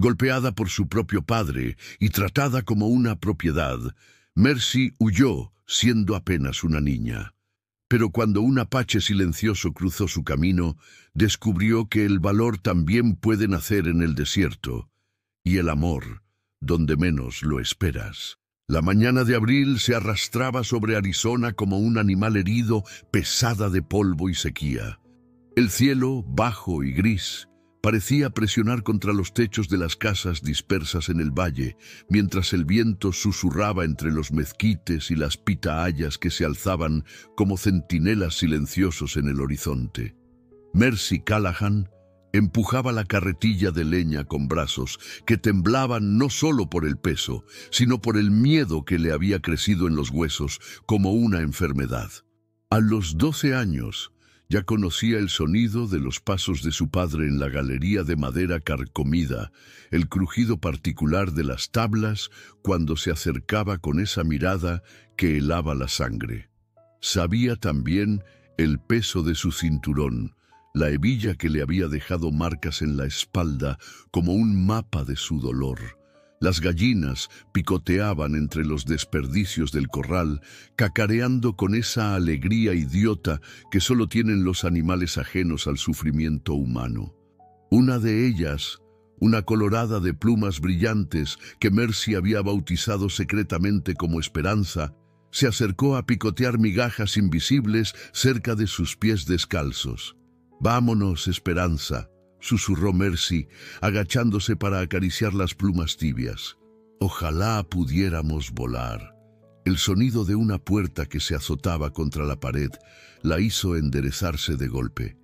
Golpeada por su propio padre y tratada como una propiedad, Mercy huyó siendo apenas una niña. Pero cuando un apache silencioso cruzó su camino, descubrió que el valor también puede nacer en el desierto, y el amor, donde menos lo esperas. La mañana de abril se arrastraba sobre Arizona como un animal herido, pesada de polvo y sequía. El cielo, bajo y gris, parecía presionar contra los techos de las casas dispersas en el valle, mientras el viento susurraba entre los mezquites y las pitahayas que se alzaban como centinelas silenciosos en el horizonte. Mercy Callahan empujaba la carretilla de leña con brazos que temblaban no solo por el peso, sino por el miedo que le había crecido en los huesos como una enfermedad. A los 12 años, ya conocía el sonido de los pasos de su padre en la galería de madera carcomida, el crujido particular de las tablas cuando se acercaba con esa mirada que helaba la sangre. Sabía también el peso de su cinturón, la hebilla que le había dejado marcas en la espalda como un mapa de su dolor. Las gallinas picoteaban entre los desperdicios del corral, cacareando con esa alegría idiota que solo tienen los animales ajenos al sufrimiento humano. Una de ellas, una colorada de plumas brillantes que Mercy había bautizado secretamente como Esperanza, se acercó a picotear migajas invisibles cerca de sus pies descalzos. «Vámonos, Esperanza», susurró Mercy, agachándose para acariciar las plumas tibias. «Ojalá pudiéramos volar». El sonido de una puerta que se azotaba contra la pared la hizo enderezarse de golpe.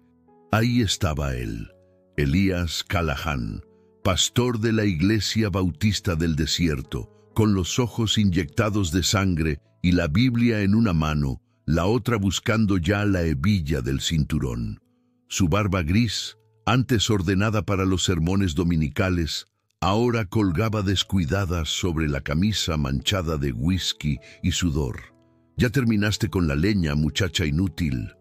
Ahí estaba él, Elías Callahan, pastor de la Iglesia Bautista del Desierto, con los ojos inyectados de sangre y la Biblia en una mano, la otra buscando ya la hebilla del cinturón. Su barba gris, antes ordenada para los sermones dominicales, ahora colgaba descuidada sobre la camisa manchada de whisky y sudor. «Ya terminaste con la leña, muchacha inútil».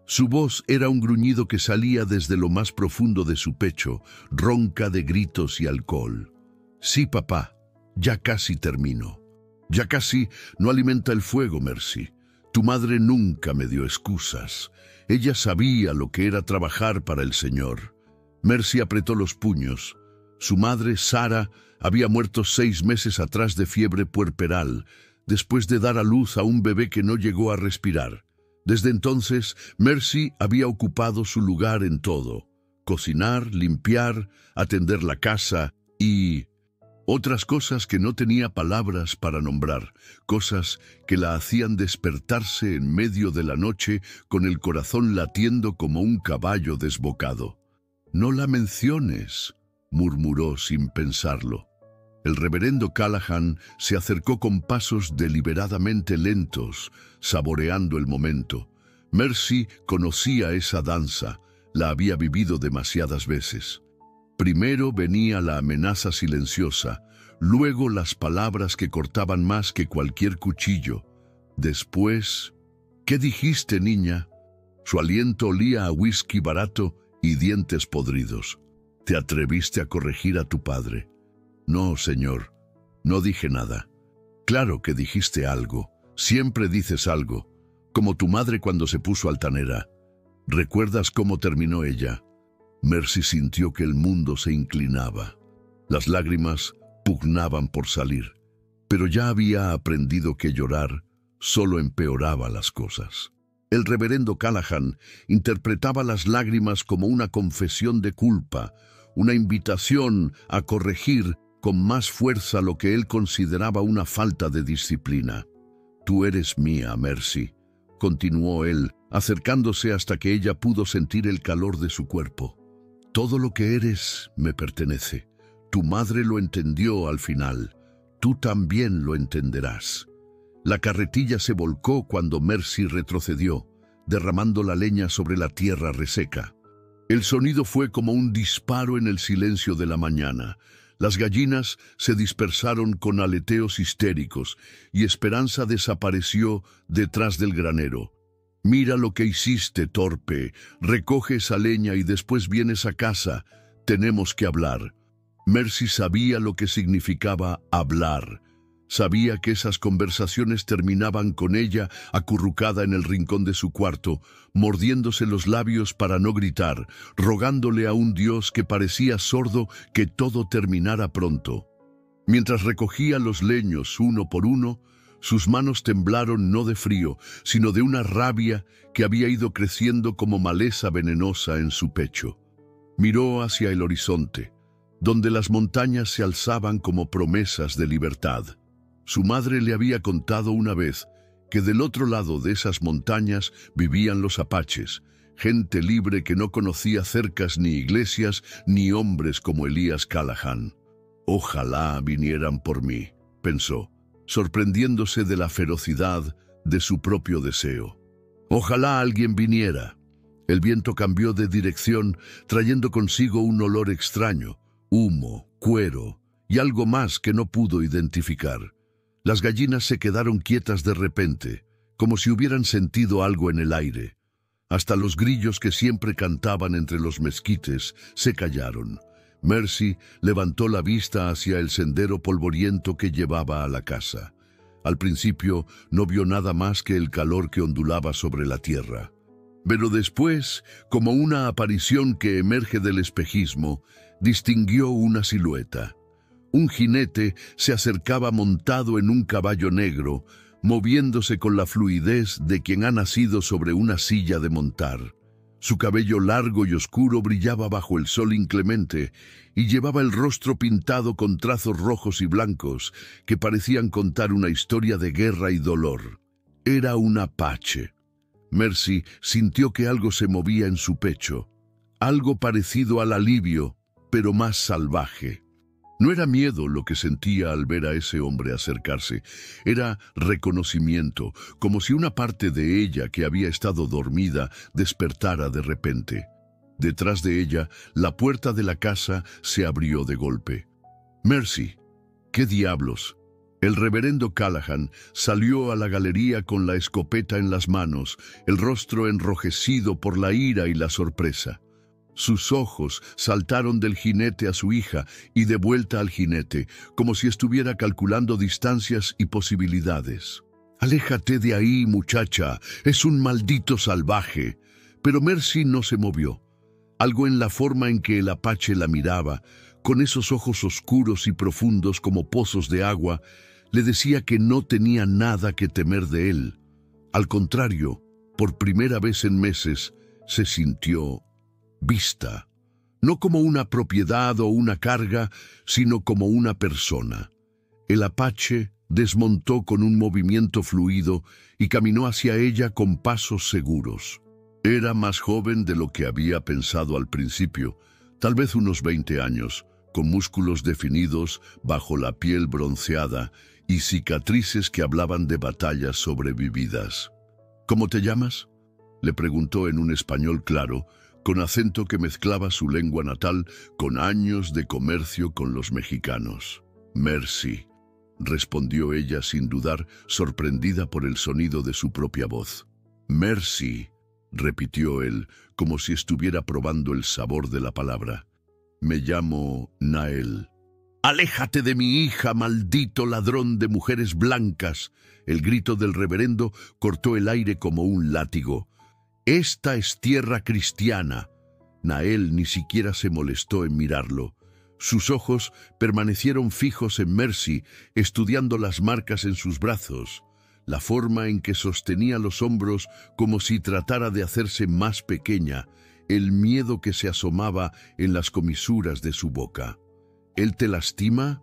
Su voz era un gruñido que salía desde lo más profundo de su pecho, ronca de gritos y alcohol. «Sí, papá, ya casi termino». «Ya casi no alimenta el fuego, Mercy. Tu madre nunca me dio excusas. Ella sabía lo que era trabajar para el Señor». Mercy apretó los puños. Su madre, Sara, había muerto 6 meses atrás de fiebre puerperal, después de dar a luz a un bebé que no llegó a respirar. Desde entonces, Mercy había ocupado su lugar en todo: cocinar, limpiar, atender la casa y otras cosas que no tenía palabras para nombrar, cosas que la hacían despertarse en medio de la noche con el corazón latiendo como un caballo desbocado. «No la menciones», murmuró sin pensarlo. El reverendo Callahan se acercó con pasos deliberadamente lentos, saboreando el momento. Mercy conocía esa danza, la había vivido demasiadas veces. Primero venía la amenaza silenciosa, luego las palabras que cortaban más que cualquier cuchillo. Después, «¿Qué dijiste, niña?» Su aliento olía a whisky barato y dientes podridos. «¿Te atreviste a corregir a tu padre?» «No, señor, no dije nada». «Claro que dijiste algo. Siempre dices algo. Como tu madre cuando se puso altanera. ¿Recuerdas cómo terminó ella?» Mercy sintió que el mundo se inclinaba. Las lágrimas pugnaban por salir, pero ya había aprendido que llorar solo empeoraba las cosas. El reverendo Callahan interpretaba las lágrimas como una confesión de culpa, una invitación a corregir con más fuerza lo que él consideraba una falta de disciplina. «Tú eres mía, Mercy», continuó él, acercándose hasta que ella pudo sentir el calor de su cuerpo. «Todo lo que eres me pertenece. Tu madre lo entendió al final. Tú también lo entenderás». La carretilla se volcó cuando Mercy retrocedió, derramando la leña sobre la tierra reseca. El sonido fue como un disparo en el silencio de la mañana. Las gallinas se dispersaron con aleteos histéricos y Esperanza desapareció detrás del granero. «Mira lo que hiciste, torpe. Recoge esa leña y después vienes a casa. Tenemos que hablar». Mercy sabía lo que significaba hablar. Sabía que esas conversaciones terminaban con ella acurrucada en el rincón de su cuarto, mordiéndose los labios para no gritar, rogándole a un Dios que parecía sordo que todo terminara pronto. Mientras recogía los leños uno por uno, sus manos temblaron no de frío, sino de una rabia que había ido creciendo como maleza venenosa en su pecho. Miró hacia el horizonte, donde las montañas se alzaban como promesas de libertad. Su madre le había contado una vez que del otro lado de esas montañas vivían los apaches, gente libre que no conocía cercas ni iglesias ni hombres como Elías Callahan. Ojalá vinieran por mí, pensó, sorprendiéndose de la ferocidad de su propio deseo. Ojalá alguien viniera. El viento cambió de dirección, trayendo consigo un olor extraño, humo, cuero y algo más que no pudo identificar. Las gallinas se quedaron quietas de repente, como si hubieran sentido algo en el aire. Hasta los grillos que siempre cantaban entre los mezquites se callaron. Mercy levantó la vista hacia el sendero polvoriento que llevaba a la casa. Al principio no vio nada más que el calor que ondulaba sobre la tierra. Pero después, como una aparición que emerge del espejismo, distinguió una silueta. Un jinete se acercaba montado en un caballo negro, moviéndose con la fluidez de quien ha nacido sobre una silla de montar. Su cabello largo y oscuro brillaba bajo el sol inclemente y llevaba el rostro pintado con trazos rojos y blancos que parecían contar una historia de guerra y dolor. Era un apache. Mercy sintió que algo se movía en su pecho, algo parecido al alivio, pero más salvaje. No era miedo lo que sentía al ver a ese hombre acercarse, era reconocimiento, como si una parte de ella que había estado dormida despertara de repente. Detrás de ella, la puerta de la casa se abrió de golpe. «Mercy, ¿qué diablos?» El reverendo Callahan salió a la galería con la escopeta en las manos, el rostro enrojecido por la ira y la sorpresa. Sus ojos saltaron del jinete a su hija y de vuelta al jinete, como si estuviera calculando distancias y posibilidades. «Aléjate de ahí, muchacha, es un maldito salvaje». Pero Mercy no se movió. Algo en la forma en que el apache la miraba, con esos ojos oscuros y profundos como pozos de agua, le decía que no tenía nada que temer de él. Al contrario, por primera vez en meses, se sintió vista, no como una propiedad o una carga, sino como una persona. El apache desmontó con un movimiento fluido y caminó hacia ella con pasos seguros. Era más joven de lo que había pensado al principio, tal vez unos 20 años, con músculos definidos bajo la piel bronceada y cicatrices que hablaban de batallas sobrevividas. «¿Cómo te llamas?», le preguntó en un español claro, con acento que mezclaba su lengua natal con años de comercio con los mexicanos. «Mercy», respondió ella sin dudar, sorprendida por el sonido de su propia voz. «Mercy», repitió él, como si estuviera probando el sabor de la palabra. «Me llamo Nael». «Aléjate de mi hija, maldito ladrón de mujeres blancas». El grito del reverendo cortó el aire como un látigo. «Esta es tierra cristiana». Nael ni siquiera se molestó en mirarlo. Sus ojos permanecieron fijos en Mercy, estudiando las marcas en sus brazos, la forma en que sostenía los hombros como si tratara de hacerse más pequeña, el miedo que se asomaba en las comisuras de su boca. «¿Él te lastima?»,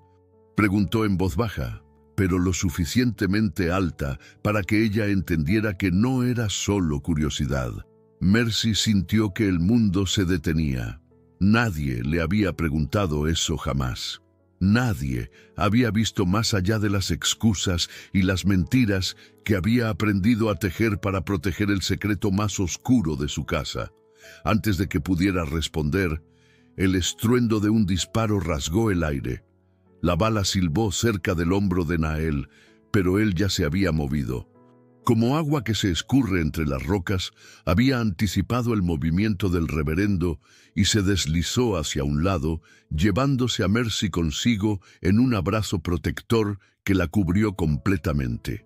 preguntó en voz baja, pero lo suficientemente alta para que ella entendiera que no era solo curiosidad. Mercy sintió que el mundo se detenía. Nadie le había preguntado eso jamás. Nadie había visto más allá de las excusas y las mentiras que había aprendido a tejer para proteger el secreto más oscuro de su casa. Antes de que pudiera responder, el estruendo de un disparo rasgó el aire. La bala silbó cerca del hombro de Nael, pero él ya se había movido. Como agua que se escurre entre las rocas, había anticipado el movimiento del reverendo y se deslizó hacia un lado, llevándose a Mercy consigo en un abrazo protector que la cubrió completamente.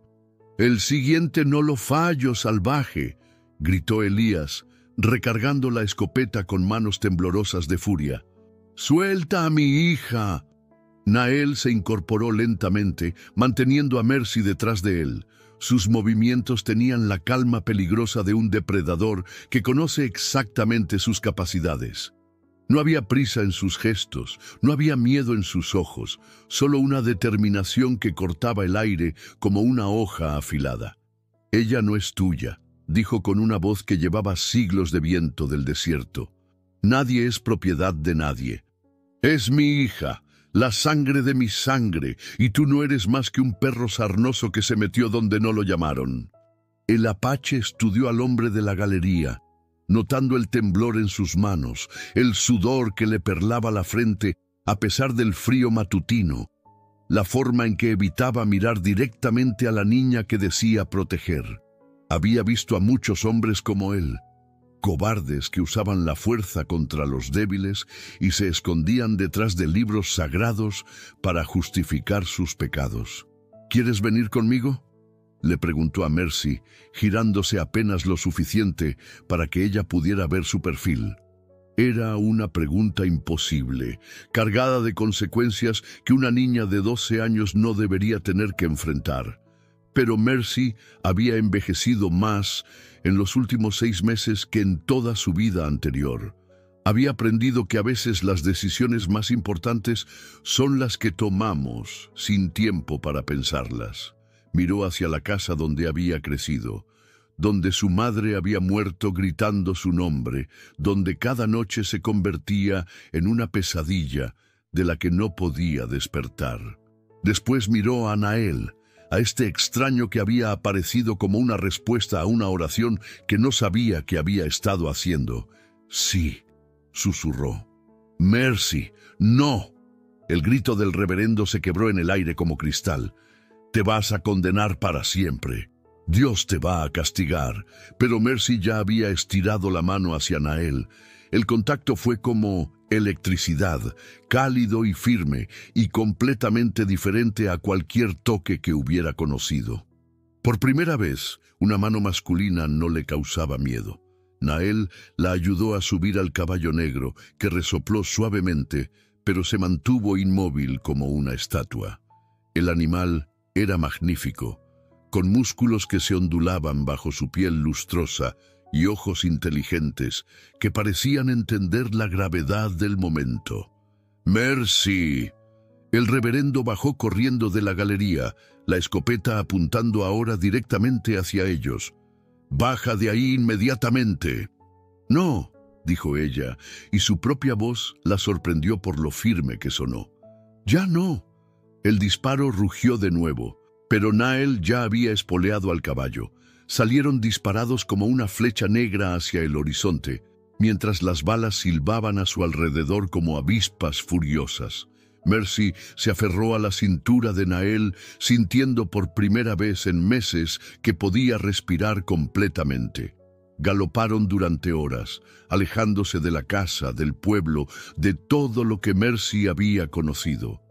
«El siguiente no lo fallo, salvaje», gritó Elías, recargando la escopeta con manos temblorosas de furia. «¡Suelta a mi hija!». Nael se incorporó lentamente, manteniendo a Mercy detrás de él. Sus movimientos tenían la calma peligrosa de un depredador que conoce exactamente sus capacidades. No había prisa en sus gestos, no había miedo en sus ojos, solo una determinación que cortaba el aire como una hoja afilada. «Ella no es tuya», dijo con una voz que llevaba siglos de viento del desierto. «Nadie es propiedad de nadie. Es mi hija, la sangre de mi sangre, y tú no eres más que un perro sarnoso que se metió donde no lo llamaron». El apache estudió al hombre de la galería, notando el temblor en sus manos, el sudor que le perlaba la frente a pesar del frío matutino, la forma en que evitaba mirar directamente a la niña que decía proteger. Había visto a muchos hombres como él, cobardes que usaban la fuerza contra los débiles y se escondían detrás de libros sagrados para justificar sus pecados. «¿Quieres venir conmigo?», le preguntó a Mercy, girándose apenas lo suficiente para que ella pudiera ver su perfil. Era una pregunta imposible, cargada de consecuencias que una niña de 12 años no debería tener que enfrentar. Pero Mercy había envejecido más en los últimos 6 meses que en toda su vida anterior. Había aprendido que a veces las decisiones más importantes son las que tomamos sin tiempo para pensarlas. Miró hacia la casa donde había crecido, donde su madre había muerto gritando su nombre, donde cada noche se convertía en una pesadilla de la que no podía despertar. Después miró a Nael, a este extraño que había aparecido como una respuesta a una oración que no sabía que había estado haciendo. «Sí», susurró. «Mercy, no». El grito del reverendo se quebró en el aire como cristal. «Te vas a condenar para siempre. Dios te va a castigar». Pero Mercy ya había estirado la mano hacia Nael. El contacto fue como electricidad, cálido y firme, y completamente diferente a cualquier toque que hubiera conocido. Por primera vez, una mano masculina no le causaba miedo. Nael la ayudó a subir al caballo negro, que resopló suavemente, pero se mantuvo inmóvil como una estatua. El animal era magnífico, con músculos que se ondulaban bajo su piel lustrosa y ojos inteligentes que parecían entender la gravedad del momento. «Mercy». El reverendo bajó corriendo de la galería, la escopeta apuntando ahora directamente hacia ellos. «Baja de ahí inmediatamente». «No», dijo ella, y su propia voz la sorprendió por lo firme que sonó. «Ya no». El disparo rugió de nuevo, pero Nael ya había espoleado al caballo. Salieron disparados como una flecha negra hacia el horizonte, mientras las balas silbaban a su alrededor como avispas furiosas. Mercy se aferró a la cintura de Nael, sintiendo por primera vez en meses que podía respirar completamente. Galoparon durante horas, alejándose de la casa, del pueblo, de todo lo que Mercy había conocido.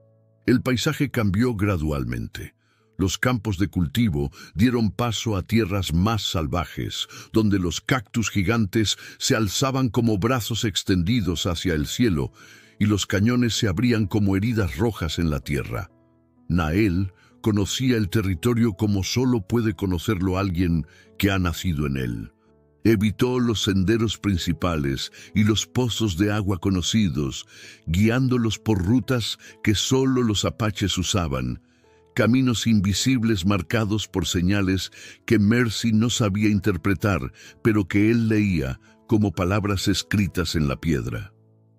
El paisaje cambió gradualmente. Los campos de cultivo dieron paso a tierras más salvajes, donde los cactus gigantes se alzaban como brazos extendidos hacia el cielo y los cañones se abrían como heridas rojas en la tierra. Nael conocía el territorio como solo puede conocerlo alguien que ha nacido en él. Evitó los senderos principales y los pozos de agua conocidos, guiándolos por rutas que solo los apaches usaban, caminos invisibles marcados por señales que Mercy no sabía interpretar, pero que él leía como palabras escritas en la piedra.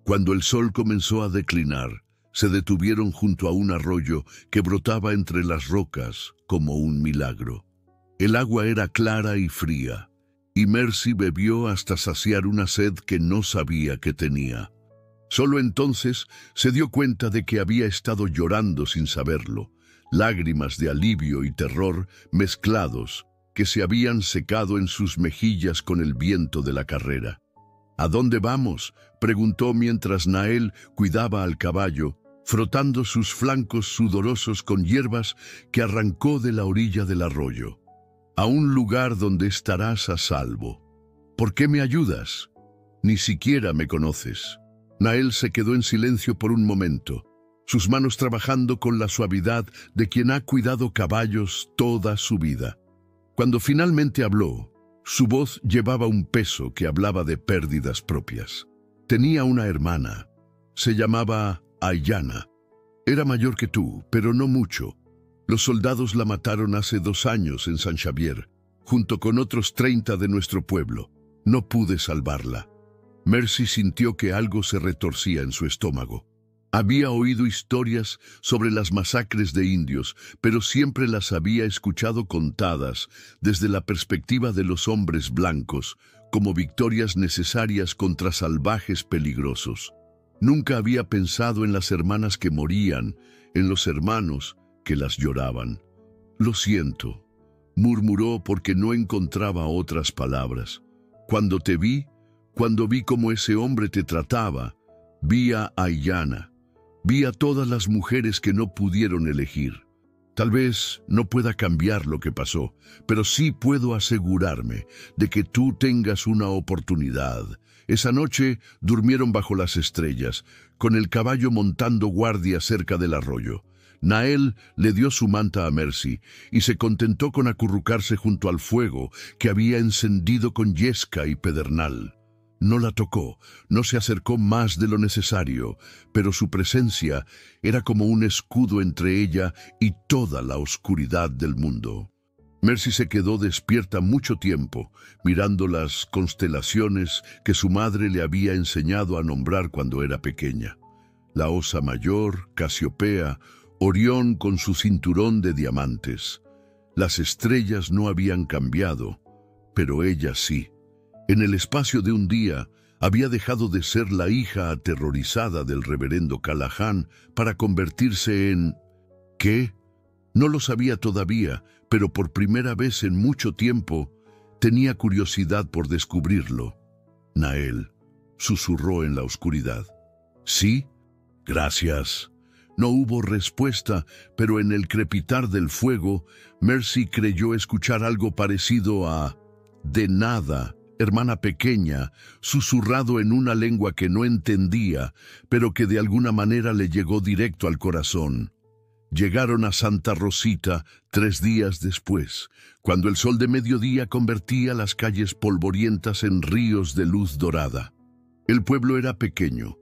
Cuando el sol comenzó a declinar, se detuvieron junto a un arroyo que brotaba entre las rocas como un milagro. El agua era clara y fría, y Mercy bebió hasta saciar una sed que no sabía que tenía. Solo entonces se dio cuenta de que había estado llorando sin saberlo, lágrimas de alivio y terror mezclados, que se habían secado en sus mejillas con el viento de la carrera. ¿A dónde vamos?, preguntó mientras Nael cuidaba al caballo, frotando sus flancos sudorosos con hierbas que arrancó de la orilla del arroyo. A un lugar donde estarás a salvo. ¿Por qué me ayudas? Ni siquiera me conoces. Nael se quedó en silencio por un momento, sus manos trabajando con la suavidad de quien ha cuidado caballos toda su vida. Cuando finalmente habló, su voz llevaba un peso que hablaba de pérdidas propias. Tenía una hermana. Se llamaba Aiyana. Era mayor que tú, pero no mucho. Los soldados la mataron hace 2 años en San Xavier, junto con otros 30 de nuestro pueblo. No pude salvarla. Mercy sintió que algo se retorcía en su estómago. Había oído historias sobre las masacres de indios, pero siempre las había escuchado contadas desde la perspectiva de los hombres blancos, como victorias necesarias contra salvajes peligrosos. Nunca había pensado en las hermanas que morían, en los hermanos que las lloraban. «Lo siento», murmuró porque no encontraba otras palabras. «Cuando te vi, cuando vi cómo ese hombre te trataba, vi a Aiyana, vi a todas las mujeres que no pudieron elegir. Tal vez no pueda cambiar lo que pasó, pero sí puedo asegurarme de que tú tengas una oportunidad». Esa noche durmieron bajo las estrellas, con el caballo montando guardia cerca del arroyo. Nael le dio su manta a Mercy y se contentó con acurrucarse junto al fuego que había encendido con yesca y pedernal. No la tocó, no se acercó más de lo necesario, pero su presencia era como un escudo entre ella y toda la oscuridad del mundo. Mercy se quedó despierta mucho tiempo, mirando las constelaciones que su madre le había enseñado a nombrar cuando era pequeña. La Osa Mayor, Casiopea, Orión con su cinturón de diamantes. Las estrellas no habían cambiado, pero ella sí. En el espacio de un día, había dejado de ser la hija aterrorizada del reverendo Callahan para convertirse en... ¿qué? No lo sabía todavía, pero por primera vez en mucho tiempo tenía curiosidad por descubrirlo. «Nael», susurró en la oscuridad. «¿Sí? Gracias». No hubo respuesta, pero en el crepitar del fuego, Mercy creyó escuchar algo parecido a «de nada, hermana pequeña», susurrado en una lengua que no entendía, pero que de alguna manera le llegó directo al corazón. Llegaron a Santa Rosita 3 días después, cuando el sol de mediodía convertía las calles polvorientas en ríos de luz dorada. El pueblo era pequeño,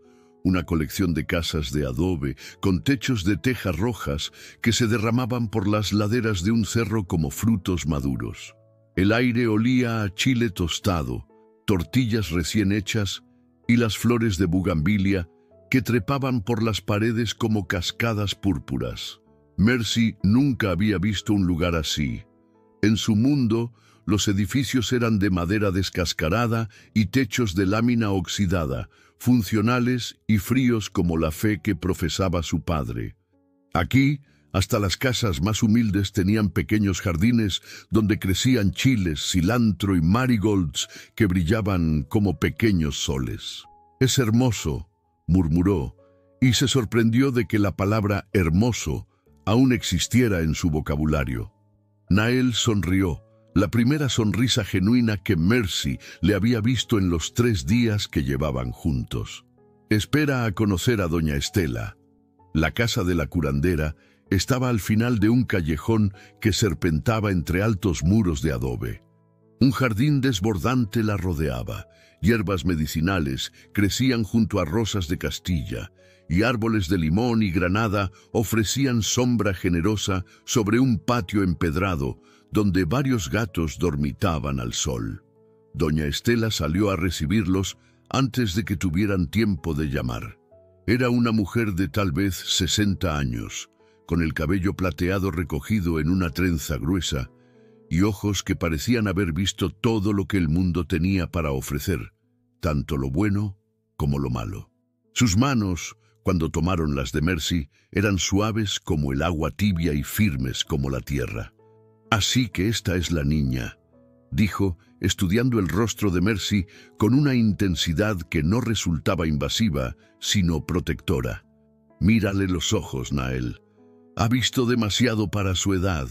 una colección de casas de adobe con techos de tejas rojas que se derramaban por las laderas de un cerro como frutos maduros. El aire olía a chile tostado, tortillas recién hechas y las flores de bugambilia que trepaban por las paredes como cascadas púrpuras. Mercy nunca había visto un lugar así. En su mundo, los edificios eran de madera descascarada y techos de lámina oxidada, funcionales y fríos como la fe que profesaba su padre. Aquí, hasta las casas más humildes tenían pequeños jardines donde crecían chiles, cilantro y marigolds que brillaban como pequeños soles. «Es hermoso», murmuró, y se sorprendió de que la palabra hermoso aún existiera en su vocabulario. Nael sonrió, la primera sonrisa genuina que Mercy le había visto en los 3 días que llevaban juntos. «Espera a conocer a doña Estela». La casa de la curandera estaba al final de un callejón que serpentaba entre altos muros de adobe. Un jardín desbordante la rodeaba. Hierbas medicinales crecían junto a rosas de Castilla, y árboles de limón y granada ofrecían sombra generosa sobre un patio empedrado donde varios gatos dormitaban al sol. Doña Estela salió a recibirlos antes de que tuvieran tiempo de llamar. Era una mujer de tal vez 60 años, con el cabello plateado recogido en una trenza gruesa, y ojos que parecían haber visto todo lo que el mundo tenía para ofrecer, tanto lo bueno como lo malo. Sus manos, cuando tomaron las de Mercy, eran suaves como el agua tibia y firmes como la tierra. Así que esta es la niña, dijo, estudiando el rostro de Mercy con una intensidad que no resultaba invasiva, sino protectora. Mírale los ojos, Nael. Ha visto demasiado para su edad.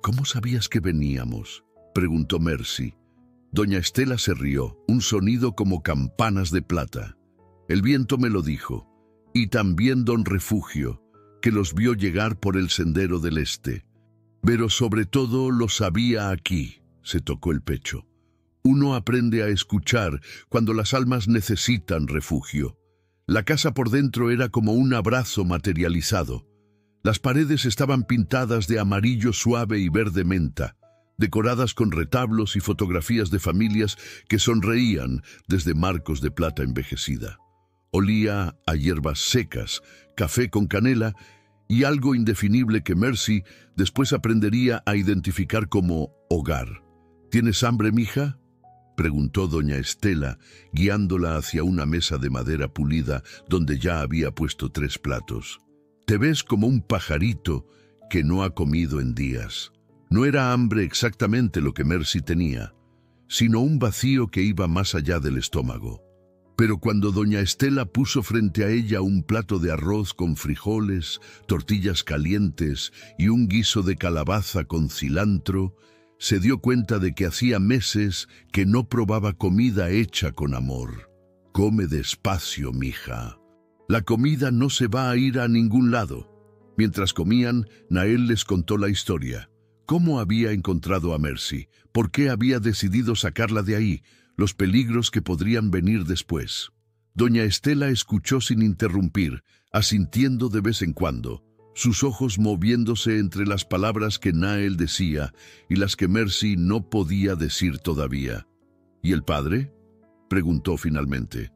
¿Cómo sabías que veníamos?, preguntó Mercy. Doña Estela se rió, un sonido como campanas de plata. El viento me lo dijo, y también don Refugio, que los vio llegar por el sendero del este. Pero sobre todo lo sabía aquí, se tocó el pecho. Uno aprende a escuchar cuando las almas necesitan refugio. La casa por dentro era como un abrazo materializado. Las paredes estaban pintadas de amarillo suave y verde menta, decoradas con retablos y fotografías de familias que sonreían desde marcos de plata envejecida. Olía a hierbas secas, café con canela y algo indefinible que Mercy después aprendería a identificar como hogar. ¿Tienes hambre, mija?, preguntó doña Estela, guiándola hacia una mesa de madera pulida donde ya había puesto 3 platos. Te ves como un pajarito que no ha comido en días. No era hambre exactamente lo que Mercy tenía, sino un vacío que iba más allá del estómago. Pero cuando doña Estela puso frente a ella un plato de arroz con frijoles, tortillas calientes y un guiso de calabaza con cilantro, se dio cuenta de que hacía meses que no probaba comida hecha con amor. Come despacio, mija. La comida no se va a ir a ningún lado. Mientras comían, Nael les contó la historia. ¿Cómo había encontrado a Mercy? ¿Por qué había decidido sacarla de ahí? Los peligros que podrían venir después. Doña Estela escuchó sin interrumpir, asintiendo de vez en cuando, sus ojos moviéndose entre las palabras que Nael decía y las que Mercy no podía decir todavía. ¿Y el padre?, preguntó finalmente.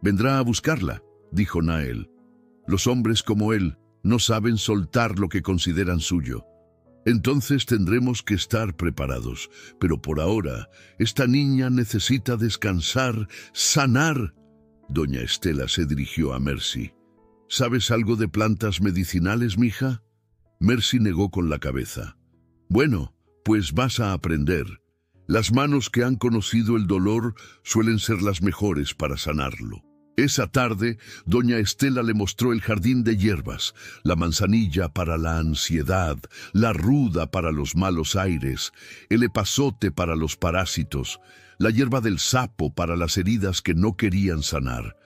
«Vendrá a buscarla», dijo Nael. «Los hombres como él no saben soltar lo que consideran suyo. Entonces tendremos que estar preparados, pero por ahora esta niña necesita descansar, sanar». Doña Estela se dirigió a Mercy. «¿Sabes algo de plantas medicinales, mija?». Mercy negó con la cabeza. «Bueno, pues vas a aprender. Las manos que han conocido el dolor suelen ser las mejores para sanarlo». Esa tarde, doña Estela le mostró el jardín de hierbas, la manzanilla para la ansiedad, la ruda para los malos aires, el epazote para los parásitos, la hierba del sapo para las heridas que no querían sanar.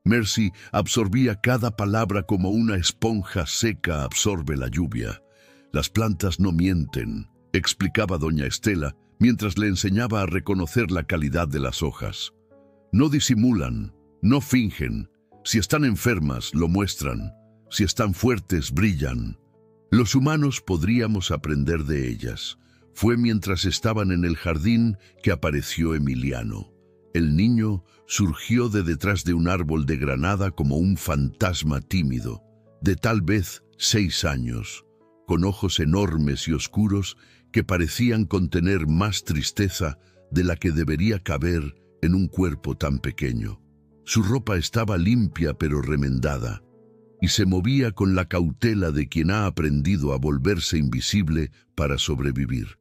Mercy absorbía cada palabra como una esponja seca absorbe la lluvia. «Las plantas no mienten», explicaba doña Estela, mientras le enseñaba a reconocer la calidad de las hojas. «No disimulan. No fingen. Si están enfermas, lo muestran. Si están fuertes, brillan. Los humanos podríamos aprender de ellas». Fue mientras estaban en el jardín que apareció Emiliano. El niño surgió de detrás de un árbol de granada como un fantasma tímido, de tal vez 6 años, con ojos enormes y oscuros que parecían contener más tristeza de la que debería caber en un cuerpo tan pequeño. Su ropa estaba limpia pero remendada, y se movía con la cautela de quien ha aprendido a volverse invisible para sobrevivir.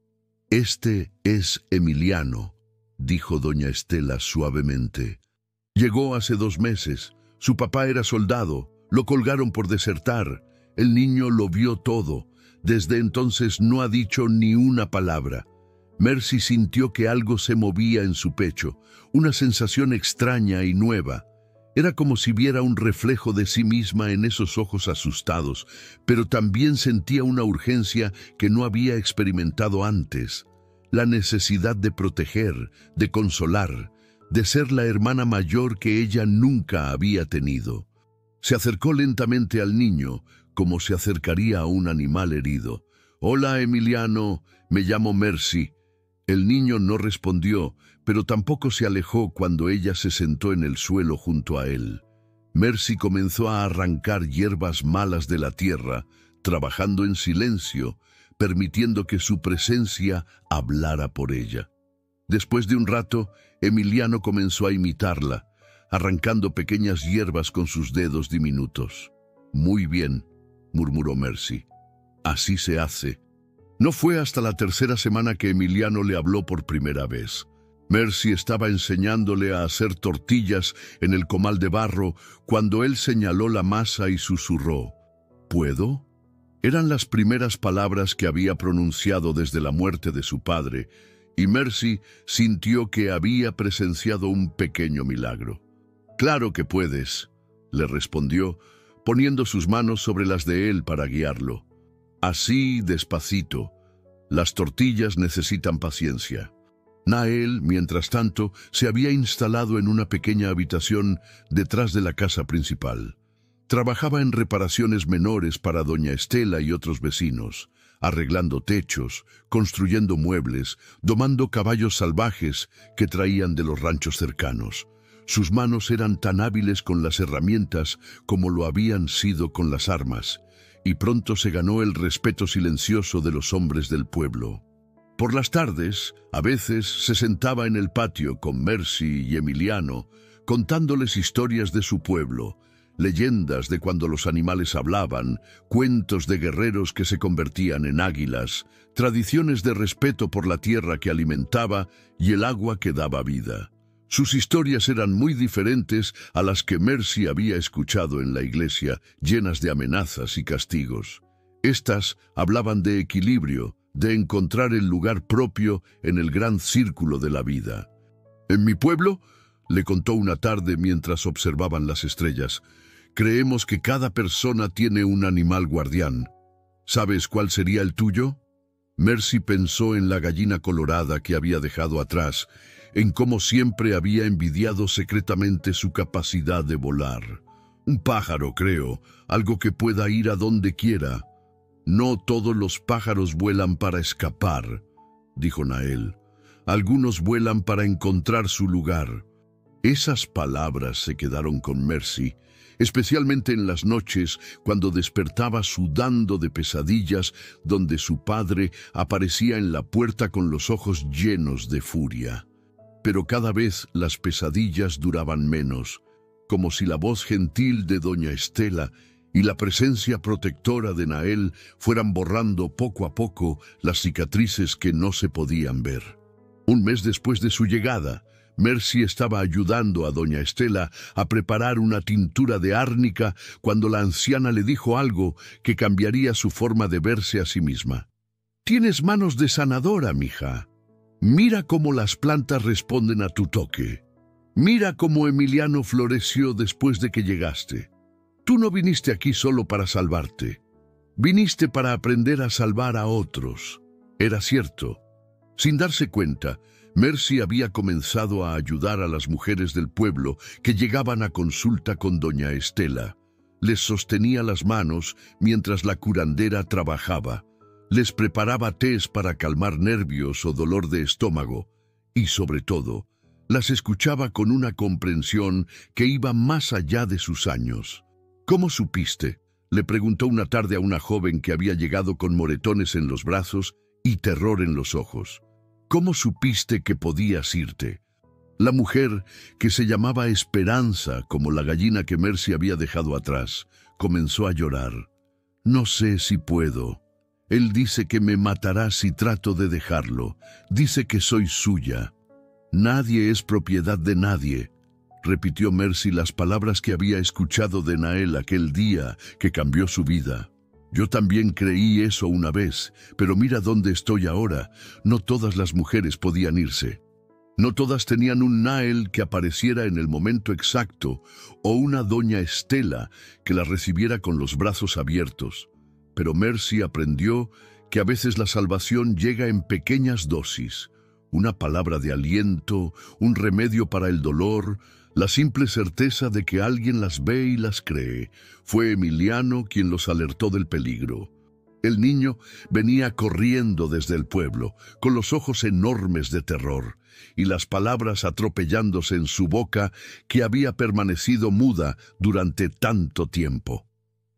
«Este es Emiliano», dijo doña Estela suavemente. «Llegó hace 2 meses. Su papá era soldado. Lo colgaron por desertar. El niño lo vio todo. Desde entonces no ha dicho ni una palabra». Mercy sintió que algo se movía en su pecho, una sensación extraña y nueva. Era como si viera un reflejo de sí misma en esos ojos asustados, pero también sentía una urgencia que no había experimentado antes. La necesidad de proteger, de consolar, de ser la hermana mayor que ella nunca había tenido. Se acercó lentamente al niño, como se acercaría a un animal herido. «Hola, Emiliano, me llamo Mercy». El niño no respondió, pero tampoco se alejó cuando ella se sentó en el suelo junto a él. Mercy comenzó a arrancar hierbas malas de la tierra, trabajando en silencio, permitiendo que su presencia hablara por ella. Después de un rato, Emiliano comenzó a imitarla, arrancando pequeñas hierbas con sus dedos diminutos. «Muy bien», murmuró Mercy. «Así se hace». No fue hasta la tercera semana que Emiliano le habló por primera vez. Mercy estaba enseñándole a hacer tortillas en el comal de barro cuando él señaló la masa y susurró: ¿puedo? Eran las primeras palabras que había pronunciado desde la muerte de su padre, y Mercy sintió que había presenciado un pequeño milagro. «Claro que puedes», le respondió, poniendo sus manos sobre las de él para guiarlo. «Así, despacito. Las tortillas necesitan paciencia». Nael, mientras tanto, se había instalado en una pequeña habitación detrás de la casa principal. Trabajaba en reparaciones menores para doña Estela y otros vecinos, arreglando techos, construyendo muebles, domando caballos salvajes que traían de los ranchos cercanos. Sus manos eran tan hábiles con las herramientas como lo habían sido con las armas, y pronto se ganó el respeto silencioso de los hombres del pueblo. Por las tardes, a veces se sentaba en el patio con Mercy y Emiliano, contándoles historias de su pueblo, leyendas de cuando los animales hablaban, cuentos de guerreros que se convertían en águilas, tradiciones de respeto por la tierra que alimentaba y el agua que daba vida. Sus historias eran muy diferentes a las que Mercy había escuchado en la iglesia, llenas de amenazas y castigos. Estas hablaban de equilibrio, de encontrar el lugar propio en el gran círculo de la vida. «En mi pueblo», le contó una tarde mientras observaban las estrellas, «creemos que cada persona tiene un animal guardián. ¿Sabes cuál sería el tuyo?» Mercy pensó en la gallina colorada que había dejado atrás, en cómo siempre había envidiado secretamente su capacidad de volar. «Un pájaro, creo, algo que pueda ir a donde quiera». «No todos los pájaros vuelan para escapar», dijo Nael. «Algunos vuelan para encontrar su lugar». Esas palabras se quedaron con Mercy, especialmente en las noches cuando despertaba sudando de pesadillas donde su padre aparecía en la puerta con los ojos llenos de furia. Pero cada vez las pesadillas duraban menos, como si la voz gentil de doña Estela y la presencia protectora de Nael fueran borrando poco a poco las cicatrices que no se podían ver. Un mes después de su llegada, Mercy estaba ayudando a doña Estela a preparar una tintura de árnica cuando la anciana le dijo algo que cambiaría su forma de verse a sí misma. «Tienes manos de sanadora, mija. Mira cómo las plantas responden a tu toque. Mira cómo Emiliano floreció después de que llegaste. Tú no viniste aquí solo para salvarte. Viniste para aprender a salvar a otros». Era cierto. Sin darse cuenta, Mercy había comenzado a ayudar a las mujeres del pueblo que llegaban a consulta con doña Estela. Les sostenía las manos mientras la curandera trabajaba. Les preparaba tés para calmar nervios o dolor de estómago. Y sobre todo, las escuchaba con una comprensión que iba más allá de sus años. «¿Cómo supiste?», le preguntó una tarde a una joven que había llegado con moretones en los brazos y terror en los ojos. «¿Cómo supiste que podías irte?». La mujer, que se llamaba Esperanza, como la gallina que Mercy había dejado atrás, comenzó a llorar. «No sé si puedo. Él dice que me matará si trato de dejarlo. Dice que soy suya. Nadie es propiedad de nadie», repitió Mercy las palabras que había escuchado de Nael aquel día que cambió su vida. «Yo también creí eso una vez, pero mira dónde estoy ahora. No todas las mujeres podían irse. No todas tenían un Nael que apareciera en el momento exacto o una doña Estela que la recibiera con los brazos abiertos. Pero Mercy aprendió que a veces la salvación llega en pequeñas dosis. Una palabra de aliento, un remedio para el dolor, la simple certeza de que alguien las ve y las cree. Fue Emiliano quien los alertó del peligro. El niño venía corriendo desde el pueblo, con los ojos enormes de terror, y las palabras atropellándose en su boca que había permanecido muda durante tanto tiempo.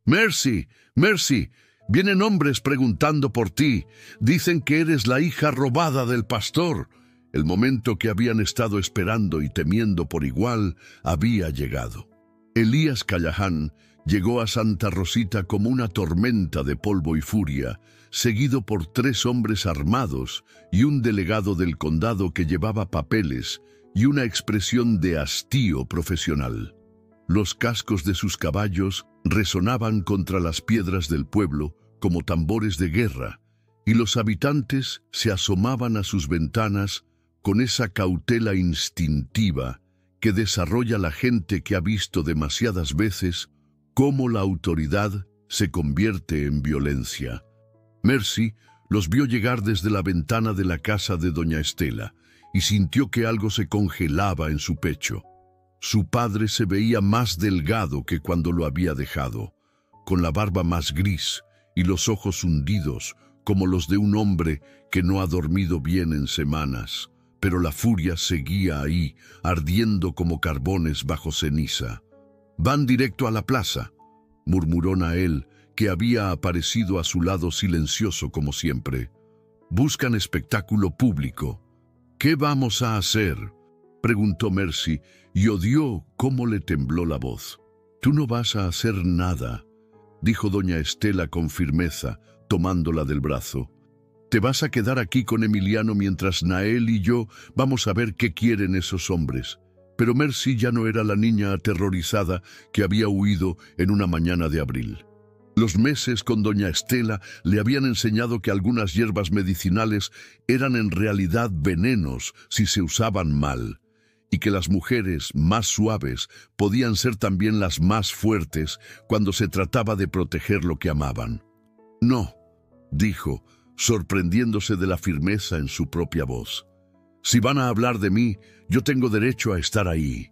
«Mercy, Mercy, vienen hombres preguntando por ti. Dicen que eres la hija robada del pastor». El momento que habían estado esperando y temiendo por igual había llegado. Elías Callahan, Llegó a Santa Rosita como una tormenta de polvo y furia, seguido por 3 hombres armados y un delegado del condado que llevaba papeles y una expresión de hastío profesional. Los cascos de sus caballos resonaban contra las piedras del pueblo como tambores de guerra, y los habitantes se asomaban a sus ventanas con esa cautela instintiva que desarrolla la gente que ha visto demasiadas veces cómo la autoridad se convierte en violencia. Mercy los vio llegar desde la ventana de la casa de doña Estela y sintió que algo se congelaba en su pecho. Su padre se veía más delgado que cuando lo había dejado, con la barba más gris y los ojos hundidos como los de un hombre que no ha dormido bien en semanas, pero la furia seguía ahí, ardiendo como carbones bajo ceniza. «Van directo a la plaza», murmuró Nael, que había aparecido a su lado silencioso como siempre. «Buscan espectáculo público». «¿Qué vamos a hacer?», preguntó Mercy, y odió cómo le tembló la voz. «Tú no vas a hacer nada», dijo doña Estela con firmeza, tomándola del brazo. «Te vas a quedar aquí con Emiliano mientras Nael y yo vamos a ver qué quieren esos hombres». Pero Mercy ya no era la niña aterrorizada que había huido en una mañana de abril. Los meses con doña Estela le habían enseñado que algunas hierbas medicinales eran en realidad venenos si se usaban mal, y que las mujeres más suaves podían ser también las más fuertes cuando se trataba de proteger lo que amaban. «No», dijo, sorprendiéndose de la firmeza en su propia voz. «Si van a hablar de mí, yo tengo derecho a estar ahí».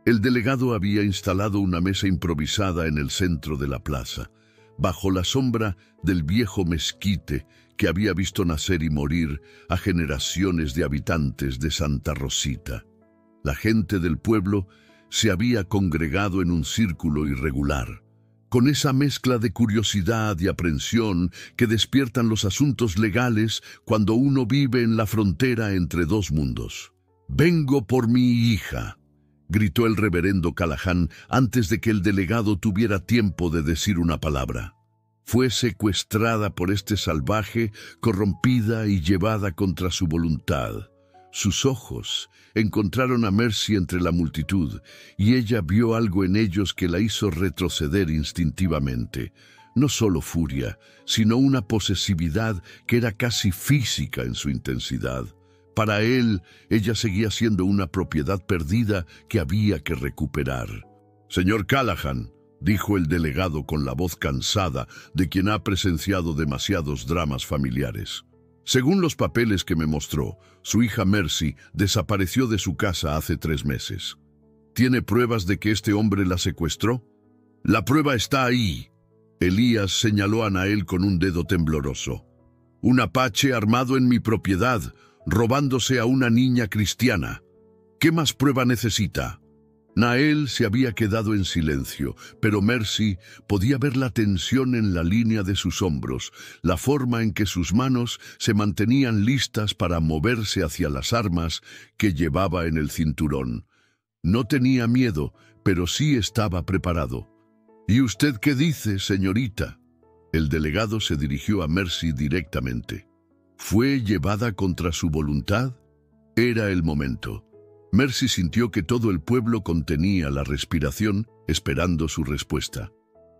El delegado había instalado una mesa improvisada en el centro de la plaza, bajo la sombra del viejo mezquite que había visto nacer y morir a generaciones de habitantes de Santa Rosita. La gente del pueblo se había congregado en un círculo irregular, con esa mezcla de curiosidad y aprensión que despiertan los asuntos legales cuando uno vive en la frontera entre 2 mundos. «Vengo por mi hija», gritó el reverendo Callahan antes de que el delegado tuviera tiempo de decir una palabra. Fue secuestrada por este salvaje, corrompida y llevada contra su voluntad. Sus ojos encontraron a Mercy entre la multitud, y ella vio algo en ellos que la hizo retroceder instintivamente. No solo furia, sino una posesividad que era casi física en su intensidad. Para él, ella seguía siendo una propiedad perdida que había que recuperar. «Señor Callahan», dijo el delegado con la voz cansada de quien ha presenciado demasiados dramas familiares. «Según los papeles que me mostró, su hija Mercy desapareció de su casa hace 3 meses. ¿Tiene pruebas de que este hombre la secuestró?» «La prueba está ahí». Elías señaló a Nael con un dedo tembloroso. «Un apache armado en mi propiedad, robándose a una niña cristiana. ¿Qué más prueba necesita?» Nael se había quedado en silencio, pero Mercy podía ver la tensión en la línea de sus hombros, la forma en que sus manos se mantenían listas para moverse hacia las armas que llevaba en el cinturón. No tenía miedo, pero sí estaba preparado. «¿Y usted qué dice, señorita?». El delegado se dirigió a Mercy directamente. ¿Fue llevada contra su voluntad? Era el momento. Mercy sintió que todo el pueblo contenía la respiración, esperando su respuesta.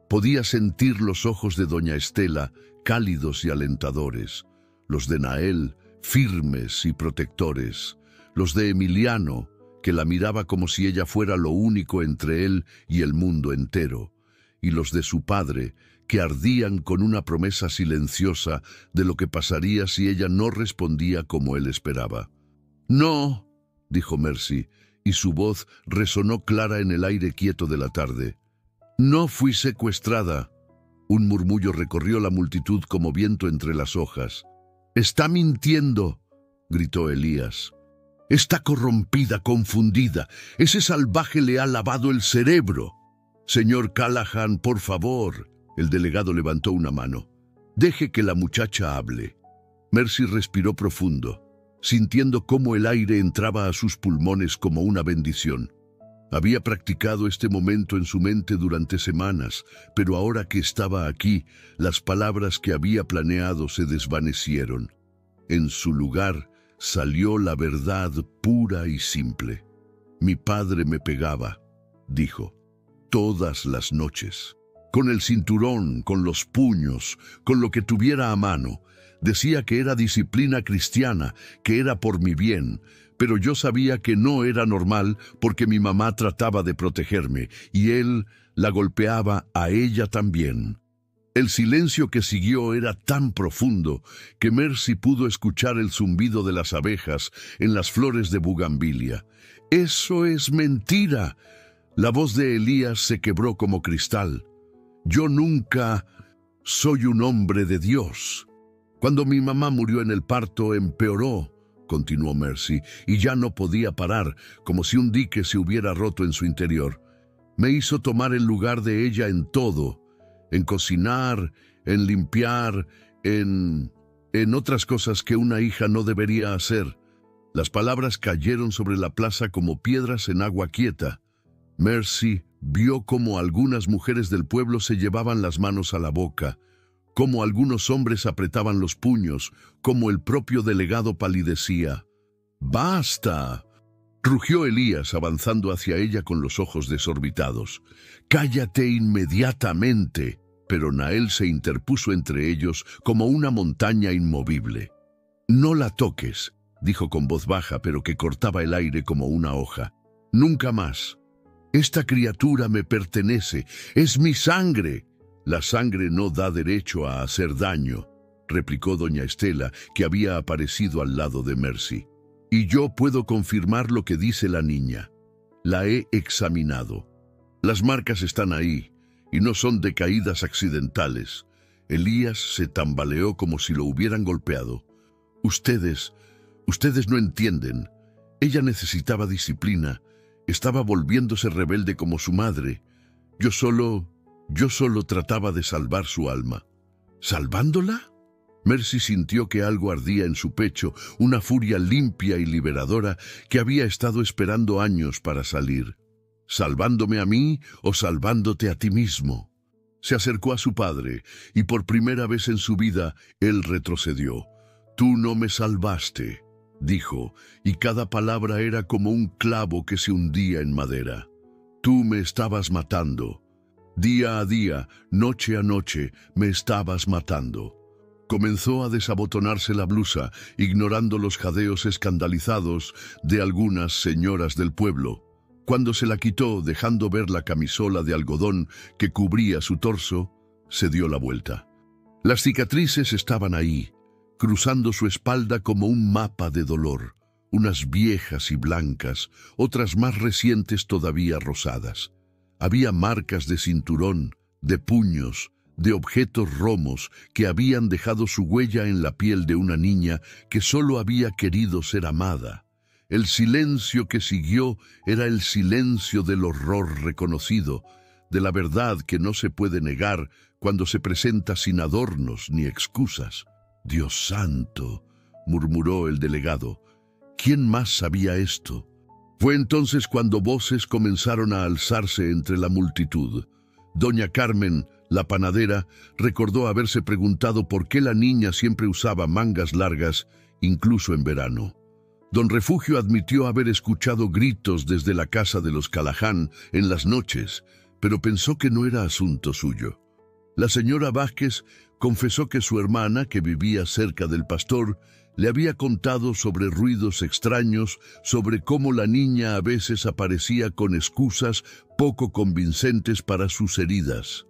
Podía sentir los ojos de doña Estela, cálidos y alentadores, los de Nael, firmes y protectores, los de Emiliano, que la miraba como si ella fuera lo único entre él y el mundo entero, y los de su padre, que ardían con una promesa silenciosa de lo que pasaría si ella no respondía como él esperaba. «No», dijo Mercy, y su voz resonó clara en el aire quieto de la tarde. «No fui secuestrada». Un murmullo recorrió la multitud como viento entre las hojas. «Está mintiendo», gritó Elías. «Está corrompida, confundida. Ese salvaje le ha lavado el cerebro». «Señor Callahan, por favor». El delegado levantó una mano. «Deje que la muchacha hable». Mercy respiró profundo, sintiendo cómo el aire entraba a sus pulmones como una bendición. Había practicado este momento en su mente durante semanas, pero ahora que estaba aquí, las palabras que había planeado se desvanecieron. En su lugar salió la verdad pura y simple. Mi padre me pegaba, dijo, todas las noches. Con el cinturón, con los puños, con lo que tuviera a mano. Decía que era disciplina cristiana, que era por mi bien, pero yo sabía que no era normal porque mi mamá trataba de protegerme y él la golpeaba a ella también. El silencio que siguió era tan profundo que Mercy pudo escuchar el zumbido de las abejas en las flores de bugambilia. ¡Eso es mentira! La voz de Elías se quebró como cristal. Yo nunca soy un hombre de Dios. Cuando mi mamá murió en el parto, empeoró, continuó Mercy, y ya no podía parar, como si un dique se hubiera roto en su interior. Me hizo tomar el lugar de ella en todo, en cocinar, en limpiar, en otras cosas que una hija no debería hacer. Las palabras cayeron sobre la plaza como piedras en agua quieta. Mercy vio cómo algunas mujeres del pueblo se llevaban las manos a la boca, cómo algunos hombres apretaban los puños, cómo el propio delegado palidecía. ¡Basta!, rugió Elías avanzando hacia ella con los ojos desorbitados. ¡Cállate inmediatamente! Pero Nael se interpuso entre ellos como una montaña inmovible. «No la toques», dijo con voz baja pero que cortaba el aire como una hoja. «Nunca más. Esta criatura me pertenece, es mi sangre». «La sangre no da derecho a hacer daño», replicó doña Estela, que había aparecido al lado de Mercy. «Y yo puedo confirmar lo que dice la niña. La he examinado. Las marcas están ahí, y no son de caídas accidentales». Elías se tambaleó como si lo hubieran golpeado. Ustedes no entienden. Ella necesitaba disciplina. Estaba volviéndose rebelde como su madre. Yo solo trataba de salvar su alma». ¿Salvándola? Mercy sintió que algo ardía en su pecho, una furia limpia y liberadora que había estado esperando años para salir. ¿Salvándome a mí o salvándote a ti mismo? Se acercó a su padre y por primera vez en su vida él retrocedió. «Tú no me salvaste», dijo, y cada palabra era como un clavo que se hundía en madera. «Tú me estabas matando. Día a día, noche a noche, me estabas matando». Comenzó a desabotonarse la blusa, ignorando los jadeos escandalizados de algunas señoras del pueblo. Cuando se la quitó, dejando ver la camisola de algodón que cubría su torso, se dio la vuelta. Las cicatrices estaban ahí, cruzando su espalda como un mapa de dolor, unas viejas y blancas, otras más recientes todavía rosadas. Había marcas de cinturón, de puños, de objetos romos que habían dejado su huella en la piel de una niña que solo había querido ser amada. El silencio que siguió era el silencio del horror reconocido, de la verdad que no se puede negar cuando se presenta sin adornos ni excusas. «Dios santo», murmuró el delegado. ¿Quién más sabía esto? Fue entonces cuando voces comenzaron a alzarse entre la multitud. Doña Carmen, la panadera, recordó haberse preguntado por qué la niña siempre usaba mangas largas, incluso en verano. Don Refugio admitió haber escuchado gritos desde la casa de los Callahan en las noches, pero pensó que no era asunto suyo. La señora Vázquez confesó que su hermana, que vivía cerca del pastor, le había contado sobre ruidos extraños, sobre cómo la niña a veces aparecía con excusas poco convincentes para sus heridas.